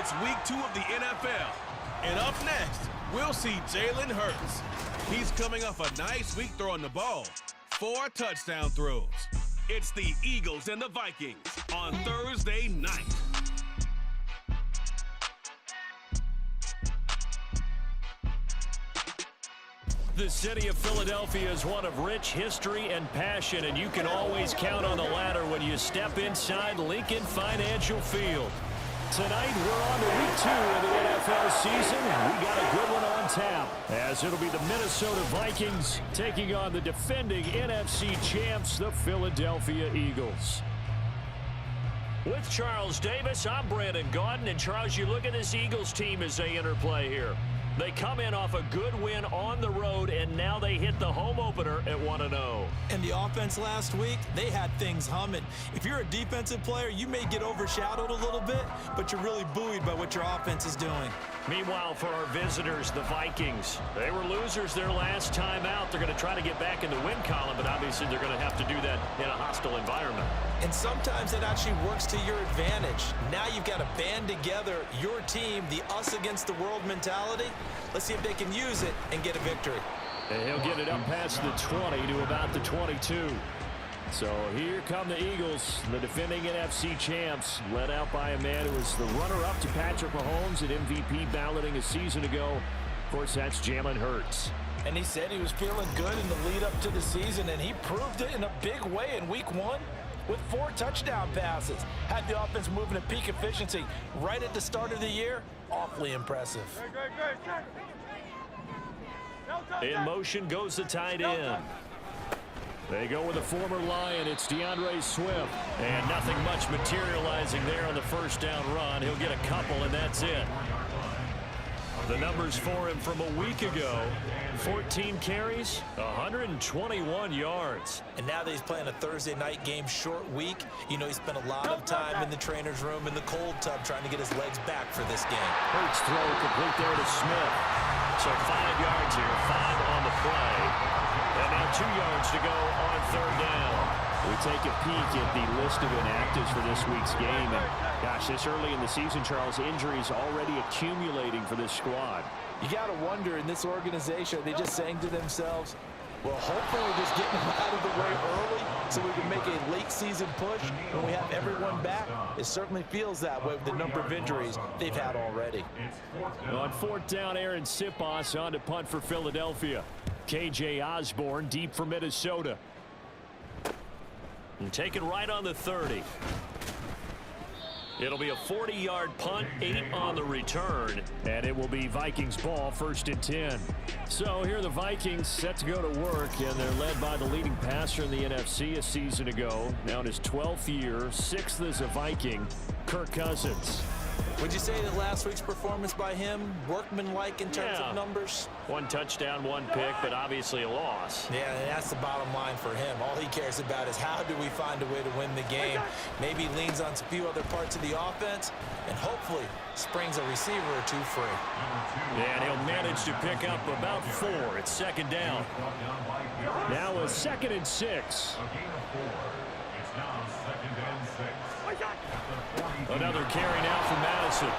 It's week 2 of the NFL. And up next, we'll see Jalen Hurts. He's coming off a nice week throwing the ball. 4 touchdown throws. It's the Eagles and the Vikings on Thursday night. The city of Philadelphia is one of rich history and passion, and you can always count on the latter when you step inside Lincoln Financial Field. Tonight, we're on to week 2 of the NFL season, and we got a good one on tap, as it'll be the Minnesota Vikings taking on the defending NFC champs, the Philadelphia Eagles. With Charles Davis, I'm Brandon Gaudin, and Charles, you look at this Eagles team as they interplay here. They come in off a good win on the road, and now they hit the home opener at 1-0. And the offense last week, they had things humming. If you're a defensive player, you may get overshadowed a little bit, but you're really buoyed by what your offense is doing. Meanwhile, for our visitors, the Vikings, they were losers their last time out. They're going to try to get back in the win column, but obviously they're going to have to do that in a hostile environment. And sometimes it actually works to your advantage. Now you've got to band together your team, the us against the world mentality. Let's see if they can use it and get a victory. And he'll get it up past the 20 to about the 22. So here come the Eagles, the defending NFC champs, led out by a man who was the runner-up to Patrick Mahomes at MVP balloting a season ago. Of course, that's Jalen Hurts. And he said he was feeling good in the lead up to the season, and he proved it in a big way in week 1 with 4 touchdown passes. Had the offense moving at peak efficiency right at the start of the year. Awfully impressive. In motion goes the tight end. They go with a former Lion. It's DeAndre Swift. And nothing much materializing there on the first down run. He'll get a couple, and that's it. The numbers for him from a week ago: 14 carries, 121 yards. And now that he's playing a Thursday night game, short week, you know he spent a lot of time in the trainer's room in the cold tub trying to get his legs back for this game. Hurts throw complete there to Smith. So 5 yards here, 5 on the play. And now 2 yards to go on third down. We take a peek at the list of inactives for this week's game. And gosh, this early in the season, Charles, injuries already accumulating for this squad. You got to wonder, in this organization, are they just saying to themselves, well, hopefully we're just getting them out of the way early so we can make a late season push when we have everyone back? It certainly feels that way with the number of injuries they've had already. On fourth down, Aaron Sipos on to punt for Philadelphia. KJ Osborne deep for Minnesota. And take it right on the 30. It'll be a 40-yard punt, 8 on the return, and it will be Vikings ball, 1st and 10. So here are the Vikings set to go to work, and they're led by the leading passer in the NFC a season ago, now in his 12th year, 6th as a Viking, Kirk Cousins. Would you say that last week's performance by him, workmanlike in terms of numbers? 1 touchdown, 1 pick, but obviously a loss. Yeah, and that's the bottom line for him. All he cares about is how do we find a way to win the game. Maybe leans on a few other parts of the offense, and hopefully springs a receiver or 2 free. Yeah, and he'll manage to pick up about 4. It's 2nd down. Now a 2nd and 6. Another carry now for Madison.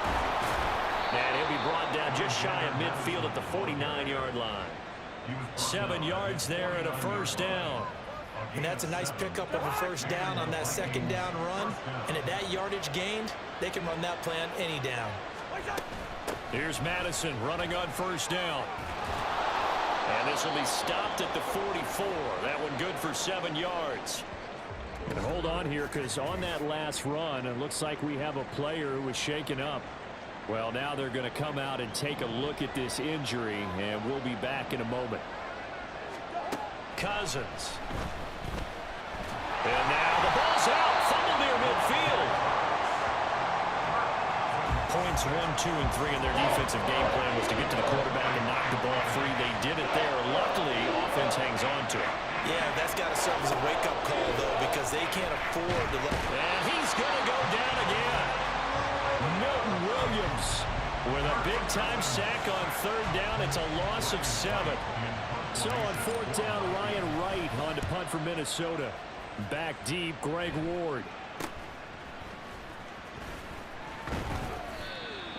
And he'll be brought down just shy of midfield at the 49-yard line. 7 yards there and a 1st down. And that's a nice pickup of a 1st down on that 2nd down run. And at that yardage gained, they can run that plan any down. Here's Madison running on 1st down. And this will be stopped at the 44. That one good for 7 yards. And hold on here, because on that last run, it looks like we have a player who was shaken up. Well, now they're going to come out and take a look at this injury, and we'll be back in a moment. Cousins. And now the ball's out. Fumble near midfield. Points 1, 2, and 3 in their defensive game plan was to get to the quarterback and knock the ball free. They did it there. Luckily, offense hangs on to it. Yeah, that's got to serve as a wake-up call, though, because they can't afford to let... And he's going to go down again. Milton Williams with a big-time sack on 3rd down. It's a loss of 7. So on 4th down, Ryan Wright on to punt for Minnesota. Back deep, Greg Ward.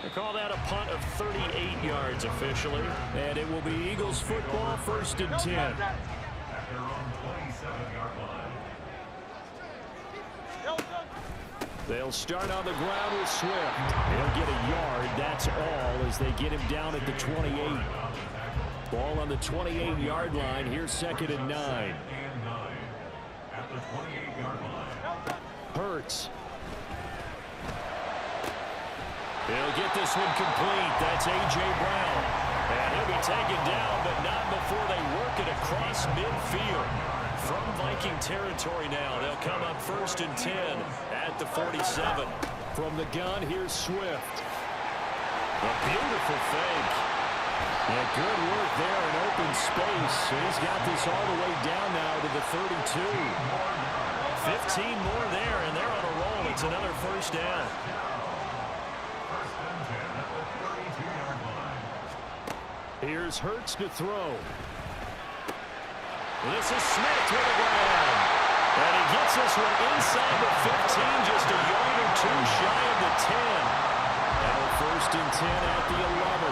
They call that a punt of 38 yards officially. And it will be Eagles football, 1st and 10. They'll start on the ground with Swift. He'll get a yard, that's all, as they get him down at the 28. Ball on the 28-yard line. Here's 2nd and 9. Hurts. He'll get this one complete. That's A.J. Brown. And he'll be taken down, but not before they work it across midfield. From Viking territory now, they'll come up 1st and 10 at the 47. From the gun, here's Swift. A beautiful fake. And good work there in open space. He's got this all the way down now to the 32. 15 more there, and they're on a roll. It's another 1st down. Here's Hurts to throw. This is Smith to the ground. And he gets this one inside the 15, just a yard or two shy of the 10. Now 1st and 10 at the 11.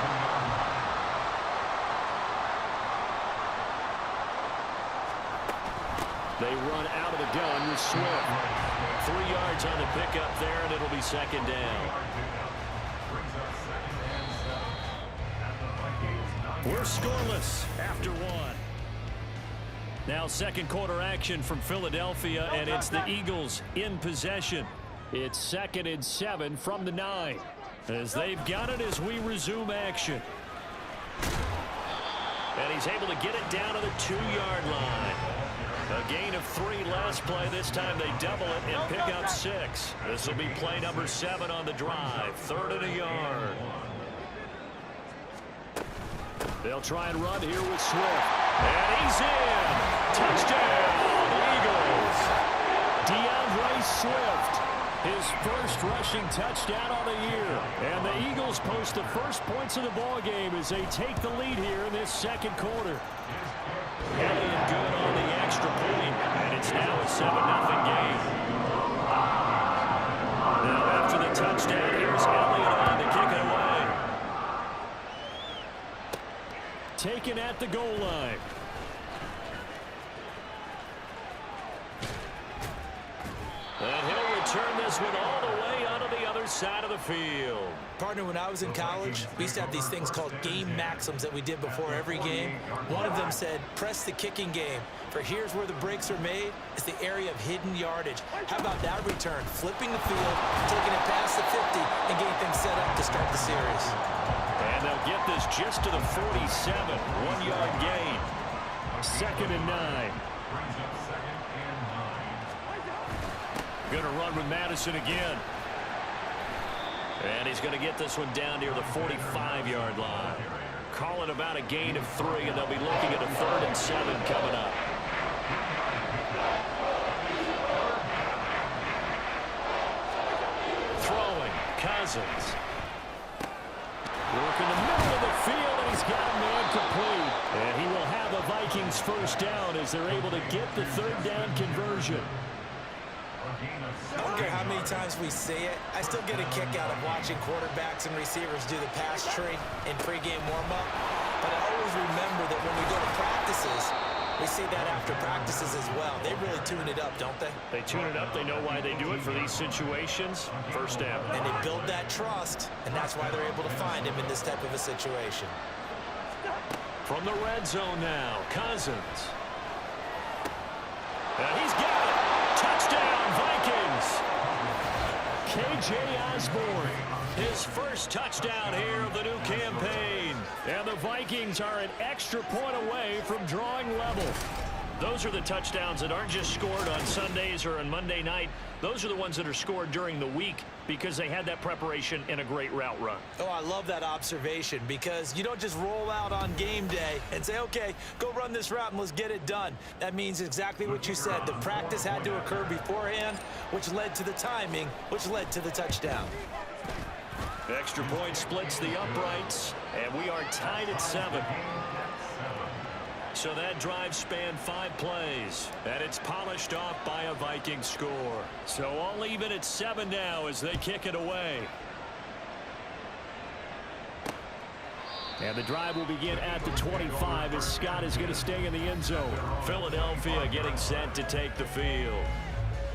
They run out of the gun with Swift. 3 yards on the pickup there, and it'll be 2nd down. We're scoreless after 1. Now 2nd quarter action from Philadelphia, and it's the Eagles in possession. It's 2nd and 7 from the 9. As they've got it as we resume action. And he's able to get it down to the 2-yard line. A gain of 3 last play. This time they double it and pick up 6. This will be play number 7 on the drive. 3rd and a yard. They'll try and run here with Swift. And he's in. Touchdown, Eagles. DeAndre Swift. His first rushing touchdown on the year. And the Eagles post the first points of the ball game as they take the lead here in this 2nd quarter. Elliott good on the extra point, and it's now a 7-0 game. Now after the touchdown, here's Elliott on to kick it away. Taken at the goal line. And he'll return this one all the way onto the other side of the field. Partner, when I was in college, we used to have these things called game maxims that we did before every game. One of them said, press the kicking game. For here's where the breaks are made. It's the area of hidden yardage. How about that return? Flipping the field, taking it past the 50, and getting things set up to start the series. And they'll get this just to the 47. 1-yard gain. 2nd and 9. Going to run with Madison again. And he's going to get this one down near the 45-yard line. Calling about a gain of 3, and they'll be looking at a 3rd and 7 coming up. Throwing, Cousins. Working the middle of the field, and he's got a man complete. And he will have a Vikings 1st down as they're able to get the 3rd down conversion. I don't care how many times we see it. I still get a kick out of watching quarterbacks and receivers do the pass tree in pregame warm-up. But I always remember that when we go to practices, we see that after practices as well. They really tune it up, don't they? They tune it up. They know why they do it for these situations. 1st down. And they build that trust, and that's why they're able to find him in this type of a situation. From the red zone now, Cousins. And he's got it. Touchdown, Vikings. K.J. Osborne, his first touchdown here of the new campaign. And the Vikings are an extra point away from drawing level. Those are the touchdowns that aren't just scored on Sundays or on Monday night. Those are the ones that are scored during the week because they had that preparation and a great route run. Oh, I love that observation because you don't just roll out on game day and say, okay, go run this route and let's get it done. That means exactly what you said. The practice had to occur beforehand, which led to the timing, which led to the touchdown. Extra point splits the uprights, and we are tied at 7. So that drive spanned 5 plays, and it's polished off by a Viking score. So all even at 7 now as they kick it away. And the drive will begin at the 25 as Scott is going to stay in the end zone. Philadelphia getting set to take the field.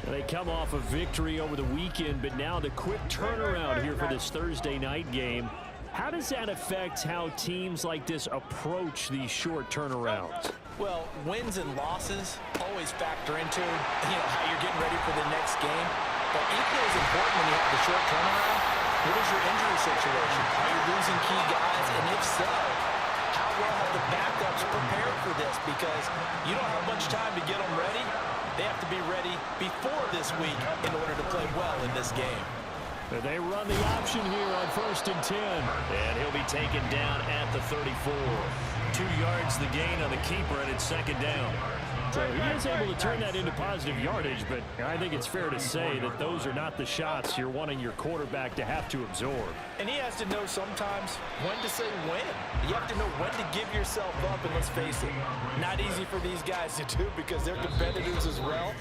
And they come off a victory over the weekend, but now the quick turnaround here for this Thursday night game. How does that affect how teams like this approach these short turnarounds? Well, wins and losses always factor into, how you're getting ready for the next game. But equally as important when you have the short turnaround, what is your injury situation? Are you losing key guys? And if so, how well have the backups prepared for this? Because you don't have much time to get them ready. They have to be ready before this week in order to play well in this game. They run the option here on 1st and 10. And he'll be taken down at the 34. 2 yards the gain on the keeper, and it's 2nd down. So he is able to turn that into positive yardage, but I think it's fair to say that those are not the shots you're wanting your quarterback to have to absorb. And he has to know sometimes when to say when. You have to know when to give yourself up, and let's face it, not easy for these guys to do because they're competitors as well.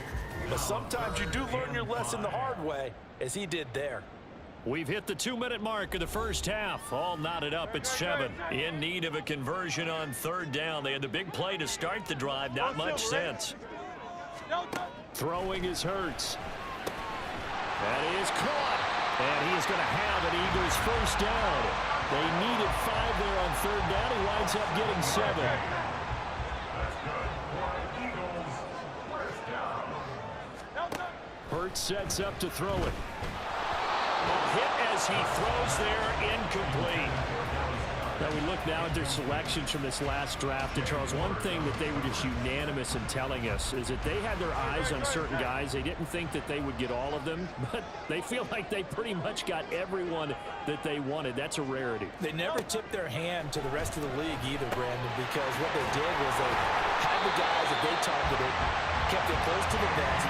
But sometimes you do learn your lesson the hard way, as he did there. We've hit the 2-minute mark of the first half. All knotted up at 7. In need of a conversion on 3rd down. They had the big play to start the drive. Not much sense. Throwing is Hurts. That is caught. And he is going to have an Eagles 1st down. They needed 5 there on 3rd down. He winds up getting 7. Hurts sets up to throw it. Hit as he throws there, incomplete. Now we look now at their selections from this last draft. And Charles, one thing that they were just unanimous in telling us is that they had their eyes on certain guys. They didn't think that they would get all of them, but they feel like they pretty much got everyone that they wanted. That's a rarity. They never tipped their hand to the rest of the league either, Brandon, because what they did was they had the guys that they targeted, kept it close to the vest.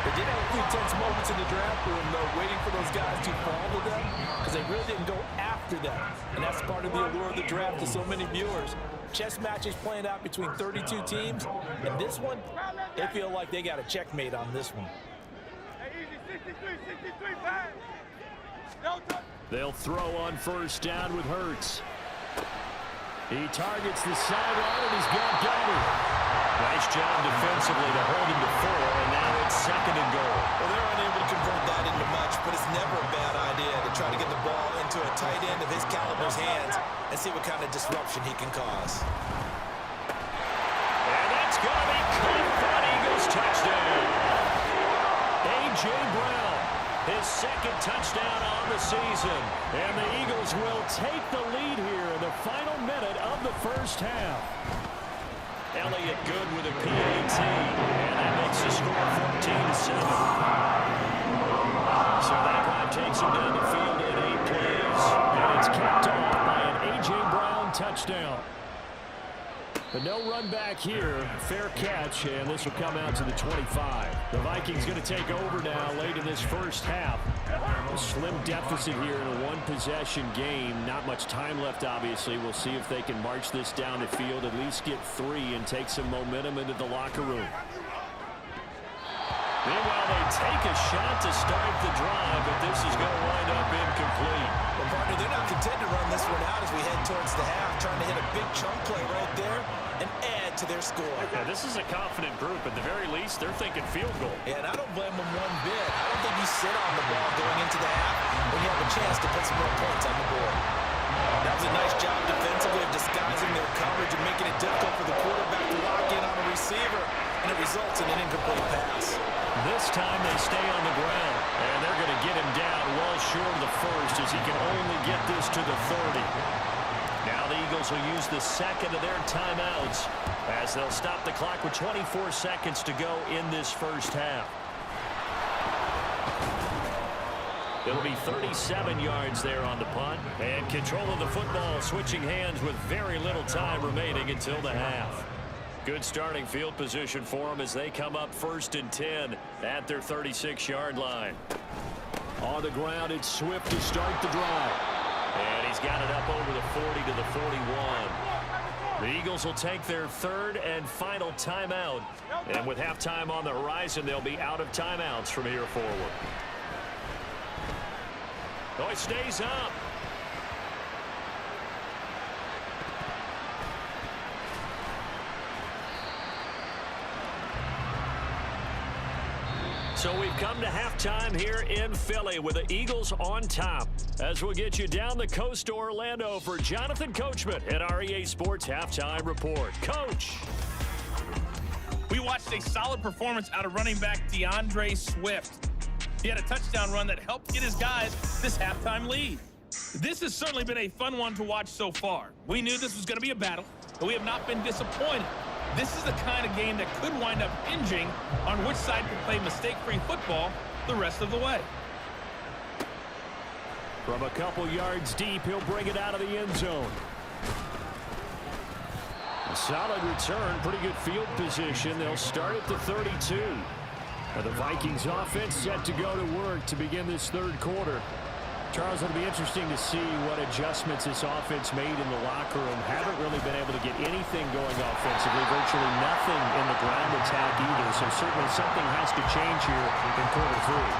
They did have a few tense moments in the draft room, though, waiting for those guys to fall to them because they really didn't go after them. And that's part of the allure of the draft to so many viewers. Chess matches playing out between 32 teams. And this one, they feel like they got a checkmate on this one. They'll throw on 1st down with Hurts. He targets the sideline and he's got Goddard. Nice job defensively to hold him to 4, and now it's 2nd and goal. Well, they're unable to convert that into much, but it's never a bad idea to try to get the ball into a tight end of his caliber's hands and see what kind of disruption he can cause. And that's going to be caught for an Eagles touchdown. A.J. Brown, his 2nd touchdown on the season. And the Eagles will take the lead here in the final minute of the first half. Elliott good with a PAT, and that makes the score 14-7. So that drive takes him down the field in 8 plays, and it's capped off by an A.J. Brown touchdown. But no run back here. Fair catch, and this will come out to the 25. The Vikings going to take over now late in this first half. A slim deficit here in a one-possession game. Not much time left, obviously. We'll see if they can march this down the field, at least get 3, and take some momentum into the locker room. Meanwhile, they take a shot to start the drive, but this is going to wind up incomplete. Well, partner, they're not content to run this one out as we head towards the half, trying to hit a big chunk play right there and add to their score. Yeah, this is a confident group. At the very least, they're thinking field goal. Yeah, and I don't blame them one bit. I don't think you sit on the ball going into the half when you have a chance to put some more points on the board. That was a nice job defensively of disguising their coverage and making it difficult for the quarterback to lock in on a receiver, and it results in an incomplete pass. This time they stay on the ground, and they're going to get him down well short of the first as he can only get this to the 30. Now the Eagles will use the 2nd of their timeouts as they'll stop the clock with 24 seconds to go in this first half. It'll be 37 yards there on the punt, and control of the football switching hands with very little time remaining until the half. Good starting field position for them as they come up 1st and 10 at their 36-yard line. On the ground, it's Swift to start the drive. And he's got it up over the 40 to the 41. The Eagles will take their 3rd and final timeout. And with halftime on the horizon, they'll be out of timeouts from here forward. Oh, it stays up. So we've come to halftime here in Philly with the Eagles on top. As we'll get you down the coast to Orlando for Jonathan Coachman at our EA Sports Halftime Report. Coach. We watched a solid performance out of running back DeAndre Swift. He had a touchdown run that helped get his guys this halftime lead. This has certainly been a fun one to watch so far. We knew this was going to be a battle, but we have not been disappointed. This is the kind of game that could wind up hinging on which side can play mistake-free football the rest of the way. From a couple yards deep, he'll bring it out of the end zone. A solid return, pretty good field position. They'll start at the 32. Now the Vikings offense set to go to work to begin this third quarter. Charles, it'll be interesting to see what adjustments this offense made in the locker room. Haven't really been able to get anything going offensively, virtually nothing in the ground attack either. So certainly something has to change here in quarter three.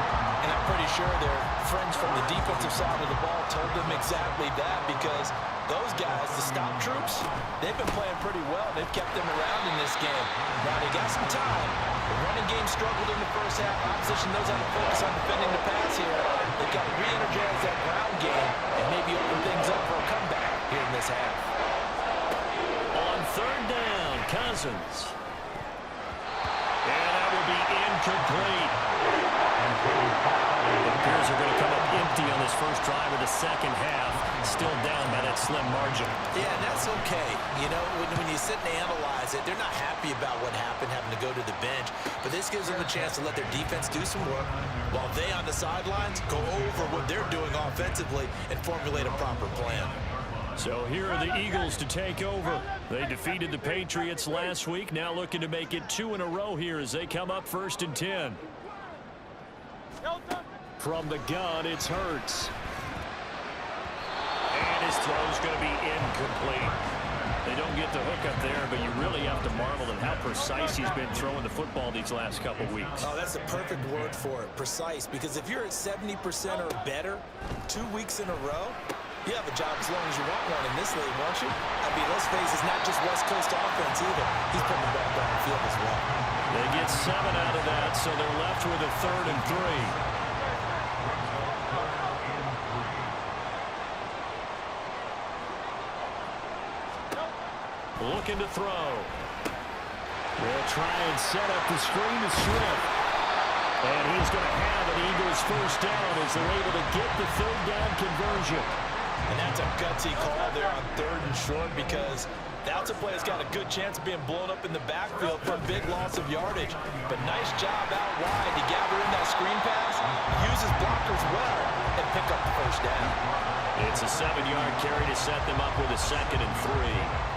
And I'm pretty sure their friends from the defensive side of the ball told them exactly that, because those guys, the stop troops, they've been playing pretty well. They've kept them around in this game. Now they got some time. The running game struggled in the first half. Opposition knows how to focus on defending the pass here. They've got to re-energize that ground game and maybe open things up for a comeback here in this half. On third down, Cousins. And that will be incomplete. The Bears are going to come up empty on this first drive of the second half. Still down by that slim margin. Yeah, and that's okay. You know, when you sit and analyze it, they're not happy about what happened, having to go to the bench. But this gives them a chance to let their defense do some work while they on the sidelines go over what they're doing offensively and formulate a proper plan. So here are the Eagles to take over. They defeated the Patriots last week. Now looking to make it 2 in a row here as they come up 1st and 10. From the gun, it's Hurts. And his throw's going to be incomplete. They don't get the hook up there, but you really have to marvel at how precise he's been throwing the football these last couple weeks. Oh, that's the perfect word for it, precise. Because if you're at 70% or better 2 weeks in a row, you have a job as long as you want one in this league, won't you? I mean, let's face it, it's not just West Coast offense either. He's putting the ball down the field as well. They get 7 out of that, so they're left with a 3rd and 3. Looking to throw. They'll try and set up the screen to Swift. And he's going to have an Eagles first down as they're able to get the 3rd down conversion. And that's a gutsy call there on 3rd and short, because that's a play that's got a good chance of being blown up in the backfield for a big loss of yardage. But nice job out wide to gather in that screen pass, use his blockers well, and pick up the first down. It's a 7-yard carry to set them up with a 2nd and 3.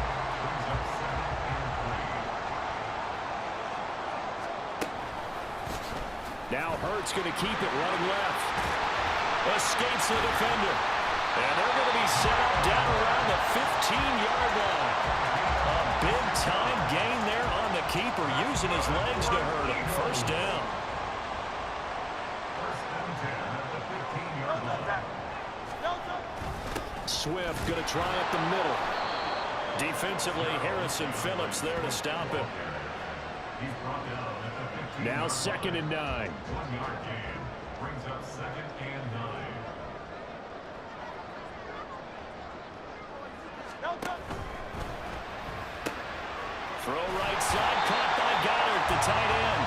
Now Hurts going to keep it running left. Escapes the defender. And they're going to be set up down around the 15-yard line. A big-time gain there on the keeper, using his legs to hurt him. First down. Swift going to try up the middle. Defensively, Harrison Phillips there to stop him. Now 2nd and 9. 1-yard gain brings up 2nd and 9. Throw right side, caught by Goddard, the tight end.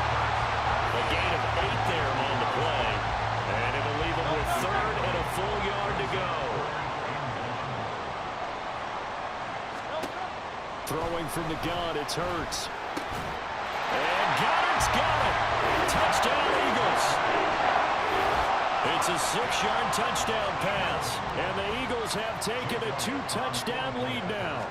A gain of 8 there on the play. And it'll leave him with 3rd and a full yard to go. Throwing from the gun, it's Hurts. And Goddard's got it. Touchdown, Eagles. It's a 6-yard touchdown pass. And the Eagles have taken a 2-touchdown lead now.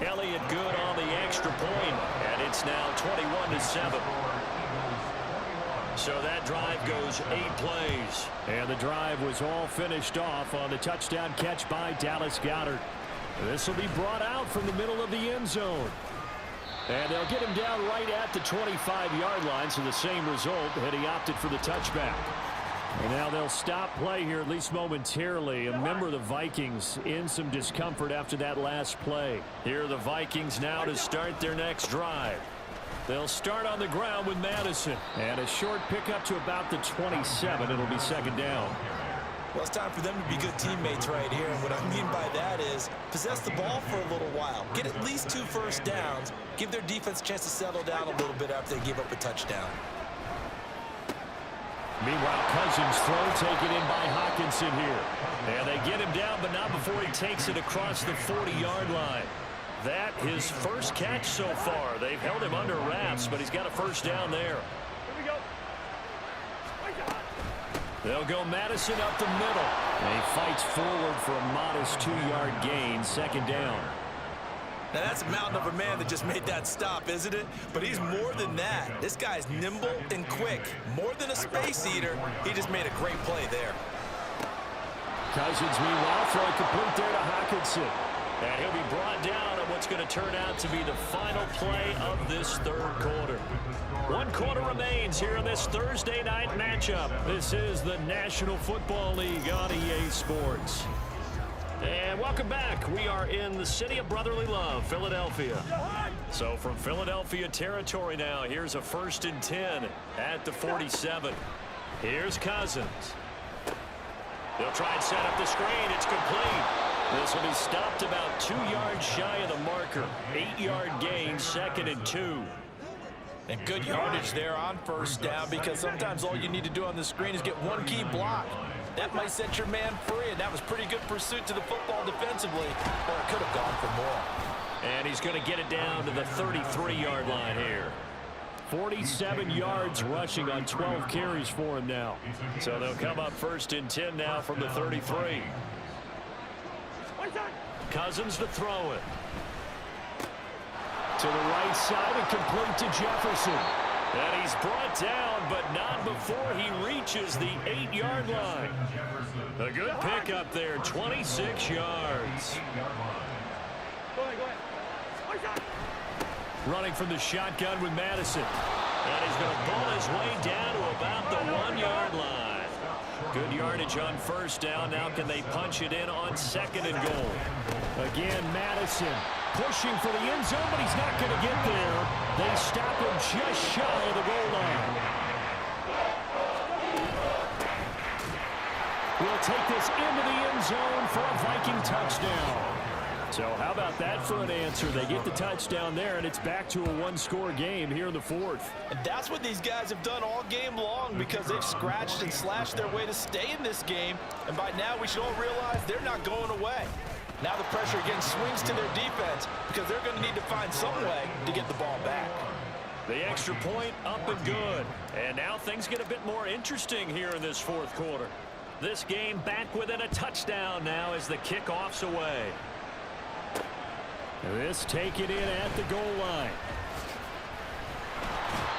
Elliott good on the extra point, and it's now 21-7. So that drive goes 8 plays. And the drive was all finished off on the touchdown catch by Dallas Goedert. This will be brought out from the middle of the end zone. And they'll get him down right at the 25-yard line, so the same result, had he opted for the touchback. And now they'll stop play here, at least momentarily. A member of the Vikings in some discomfort after that last play. Here are the Vikings now to start their next drive. They'll start on the ground with Madison. And a short pickup to about the 27. It'll be second down. Well, it's time for them to be good teammates right here. And what I mean by that is possess the ball for a little while. Get at least 2 first downs. Give their defense a chance to settle down a little bit after they give up a touchdown. Meanwhile, Cousins' throw taken in by Hawkinson here. And they get him down, but not before he takes it across the 40-yard line. That his first catch so far. They've held him under wraps, but he's got a first down there. They'll go Madison up the middle. And he fights forward for a modest 2-yard gain, second down. Now, that's a mountain of a man that just made that stop, isn't it? But he's more than that. This guy's nimble and quick. More than a space eater, he just made a great play there. Cousins, meanwhile, throw it complete there to Hawkinson. And he'll be brought down on what's going to turn out to be the final play of this third quarter. 1 quarter remains here in this Thursday night matchup. This is the National Football League on EA Sports. And welcome back. We are in the city of brotherly love, Philadelphia. So from Philadelphia territory now, here's a 1st and 10 at the 47. Here's Cousins. They'll try and set up the screen. It's complete. This will be stopped about 2 yards shy of the marker. 8-yard gain, 2nd and 2. And good yardage there on first down, because sometimes all you need to do on the screen is get one key block. That might set your man free, and that was pretty good pursuit to the football defensively, or it could have gone for more. And he's going to get it down to the 33-yard line here. 47 yards rushing on 12 carries for him now. So they'll come up 1st and 10 now from the 33. Cousins to throw it. To the right side and complete to Jefferson. And he's brought down, but not before he reaches the 8-yard line. A good pickup there, 26 yards. Running from the shotgun with Madison. And he's going to pull his way down to about the 1-yard line. Good yardage on first down. Now can they punch it in on 2nd and goal? Again, Madison pushing for the end zone, but he's not going to get there. They stop him just shy of the goal line. We'll take this into the end zone for a Viking touchdown. So how about that for an answer? They get the touchdown there, and it's back to a 1-score game here in the 4th. And that's what these guys have done all game long, because they've scratched and slashed their way to stay in this game. And by now, we should all realize they're not going away. Now the pressure again swings to their defense, because they're going to need to find some way to get the ball back. The extra point up and good. And now things get a bit more interesting here in this 4th quarter. This game back within a touchdown now as the kickoff's away. This taken in at the goal line.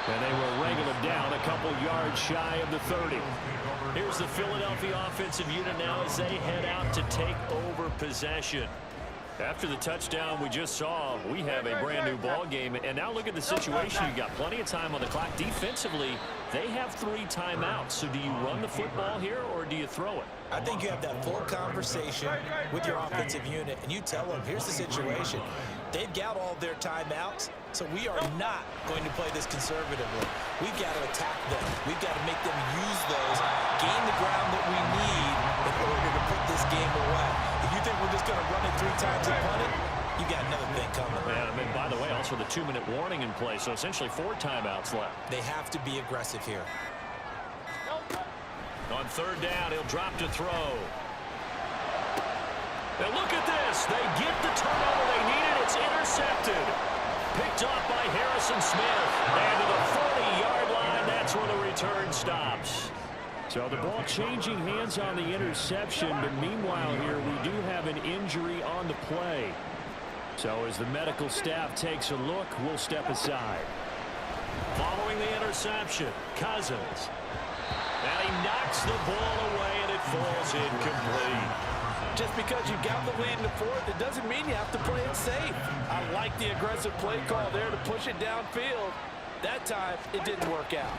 And they will wrangle him down a couple yards shy of the 30. Here's the Philadelphia offensive unit now as they head out to take over possession. After the touchdown we just saw, we have a brand new ball game. And now look at the situation. You've got plenty of time on the clock. Defensively, they have 3 timeouts. So do you run the football here or do you throw it? I think you have that full conversation with your offensive unit, and you tell them, here's the situation. They've got all their timeouts, so we are not going to play this conservatively. We've got to attack them. We've got to make them use those, gain the ground that we need in order to put this game away. If you think we're just going to run it 3 times and punt it, you got another thing coming. And then, by the way, also the 2-minute warning in play, so essentially 4 timeouts left. They have to be aggressive here. On 3rd down, he'll drop to throw. Now look at this. They get the turnover they needed. It's intercepted. Picked off by Harrison Smith. And to the 40-yard line, that's where the return stops. So the ball changing hands on the interception, but meanwhile here we do have an injury on the play. So as the medical staff takes a look, we'll step aside. Following the interception, Cousins. And he knocks the ball away, and it falls incomplete. Just because you got the lead in the 4th, it doesn't mean you have to play it safe. I like the aggressive play call there to push it downfield. That time, it didn't work out.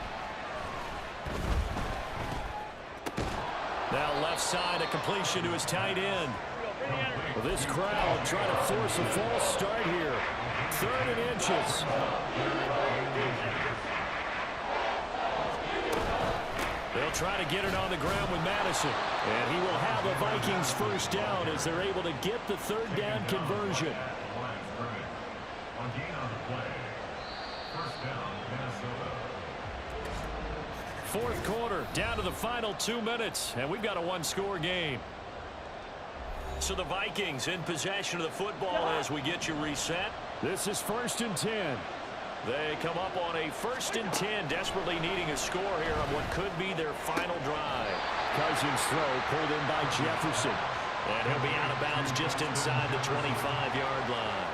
Now left side, a completion to his tight end. Well, this crowd trying to force a false start here. 3rd and inches. They'll try to get it on the ground with Madison. And he will have a Vikings first down as they're able to get the 3rd down conversion. Fourth quarter, down to the final 2 minutes, and we've got a one-score game. So the Vikings in possession of the football as we get you reset. This is 1st and 10. They come up on a 1st and 10, desperately needing a score here on what could be their final drive. Cousins' throw pulled in by Jefferson. And he'll be out of bounds just inside the 25-yard line.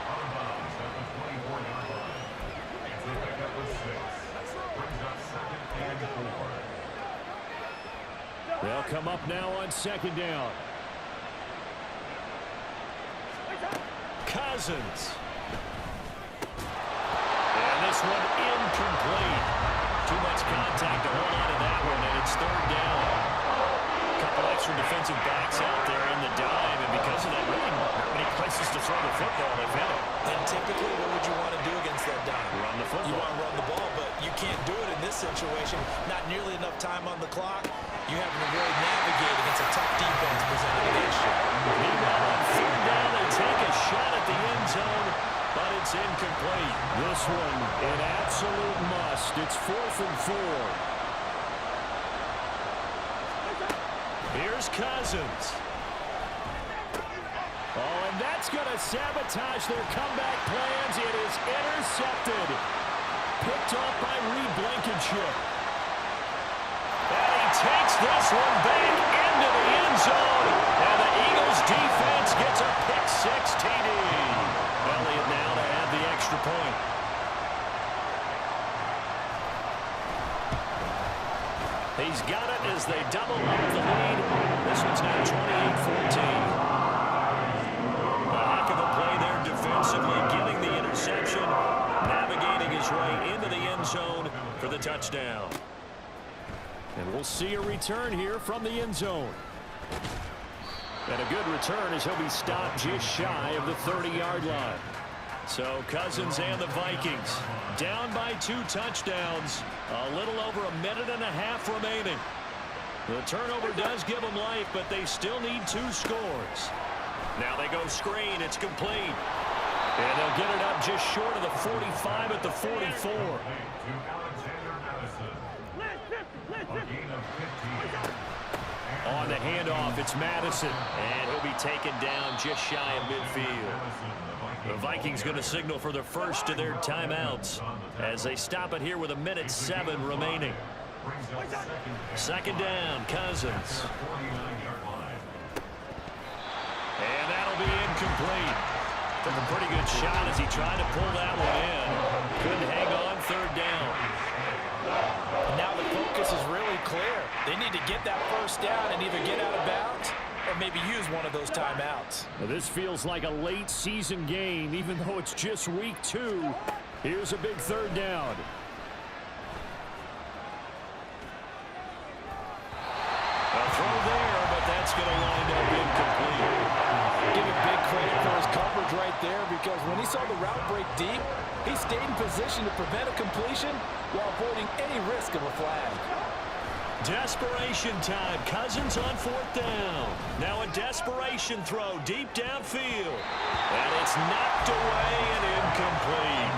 They'll come up now on 2nd down. Cousins. And this one incomplete. Too much contact to hold on to that one, and it's 3rd down. A couple extra defensive backs out there in the dime, and because of that, really not many places to throw the football, if any. And typically, what would you want to do against that dime? Run the football. You want to run the ball, but you can't do it in this situation. Not nearly enough time on the clock. You having to really navigate against a tough defense presented against you. Meanwhile, on 3rd down, they take a shot at the end zone, but it's incomplete. This one, an absolute must. It's 4th and 4. Here's Cousins. Oh, and that's going to sabotage their comeback plans. It is intercepted. Picked off by Reed Blankenship. And he takes this one back into the end zone. And the Eagles defense gets a pick-6 TD. Elliott now to add the extra point. He's got it as they double up the lead. This one's now 28-14. A heck of a play there defensively, getting the interception, navigating his way into the end zone for the touchdown. And we'll see a return here from the end zone. And a good return as he'll be stopped just shy of the 30-yard line. So Cousins and the Vikings down by 2 touchdowns. A little over a minute and a half remaining. The turnover does give them life, but they still need 2 scores. Now they go screen. It's complete. And they'll get it up just short of the 45 at the 44. On the handoff, it's Madison. And he'll be taken down just shy of midfield. The Vikings going to signal for the first of their timeouts as they stop it here with 1:07 remaining. 2nd down, Cousins. And that'll be incomplete. Took a pretty good shot as he tried to pull that one in. Couldn't hang on, 3rd down. Now the focus is really clear. They need to get that first down and either get out of bounds or maybe use one of those timeouts. Well, this feels like a late season game, even though it's just week 2. Here's a big 3rd down. A throw there, but that's going to wind up incomplete. Give him big credit for his coverage right there, because when he saw the route break deep, he stayed in position to prevent a completion while avoiding any risk of a flag. Desperation time. Cousins on 4th down. Now a desperation throw deep downfield. And it's knocked away and incomplete.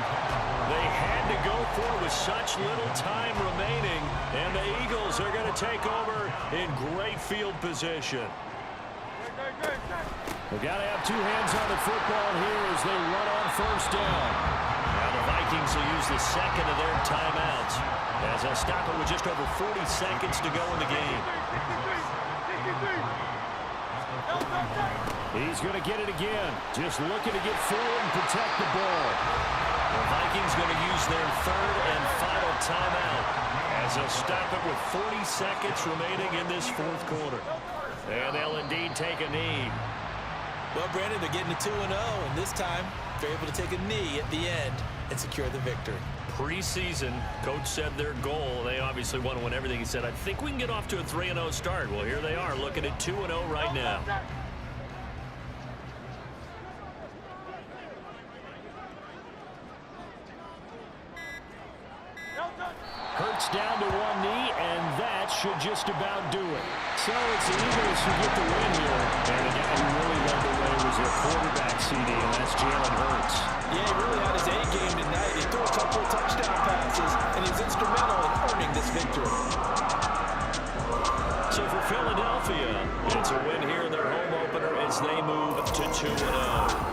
They had to go for it with such little time remaining, and the Eagles are going to take over in great field position. We've got to have 2 hands on the football here as they run on 1st down. Now the Vikings will use the 2nd of their timeouts as they'll stop it with just over 40 seconds to go in the game. He's going to get it again. Just looking to get forward and protect the ball. The Vikings going to use their 3rd and final timeout as they'll stop it with 40 seconds remaining in this 4th quarter. And they'll indeed take a knee. Well, Brandon, they're getting to 2-0, and this time they're able to take a knee at the end and secure the victory. Preseason, coach said their goal, they obviously want to win everything. He said, I think we can get off to a 3-0 start. Well, here they are looking at 2-0 right now. Hurts down to one knee, and that should just about do it. So it's the Eagles who get the win here. And the guy who really led the way was their quarterback, CD, and that's Jalen Hurts. Yeah, he really had his A game tonight. He threw a couple of touchdown passes, and he's instrumental in earning this victory. So for Philadelphia, it's a win here in their home opener as they move to 2-0.